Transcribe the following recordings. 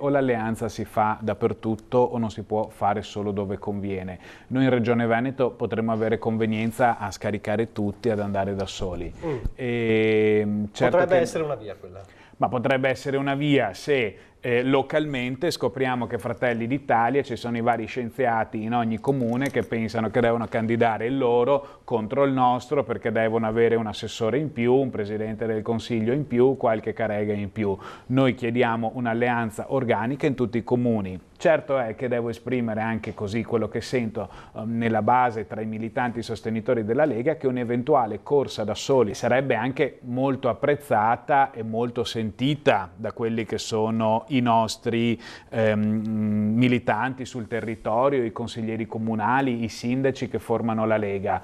o l'alleanza si fa dappertutto o non si può fare solo dove conviene. Noi in Regione Veneto potremmo avere convenienza a scaricare tutti ad andare da soli. Certo potrebbe essere una via quella. Ma potrebbe essere una via se localmente scopriamo che Fratelli d'Italia ci sono i vari scienziati in ogni comune che pensano che devono candidare il loro contro il nostro perché devono avere un assessore in più, un presidente del consiglio in più, qualche carega in più. Noi chiediamo un'alleanza organica in tutti i comuni. Certo è che devo esprimere anche così quello che sento nella base tra i militanti sostenitori della Lega, che un'eventuale corsa da soli sarebbe anche molto apprezzata e molto sentita da quelli che sono i nostri militanti sul territorio, i consiglieri comunali, i sindaci che formano la Lega.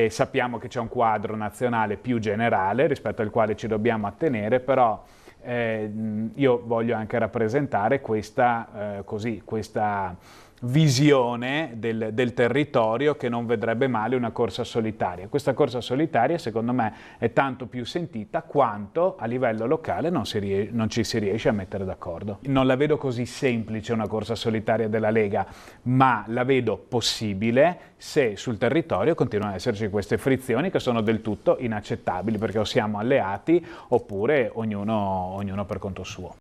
Sappiamo che c'è un quadro nazionale più generale rispetto al quale ci dobbiamo attenere, però io voglio anche rappresentare questa visione del territorio che non vedrebbe male una corsa solitaria. Questa corsa solitaria secondo me è tanto più sentita quanto a livello locale non ci si riesce a mettere d'accordo. Non la vedo così semplice una corsa solitaria della Lega, ma la vedo possibile se sul territorio continuano ad esserci queste frizioni che sono del tutto inaccettabili, perché o siamo alleati oppure ognuno per conto suo.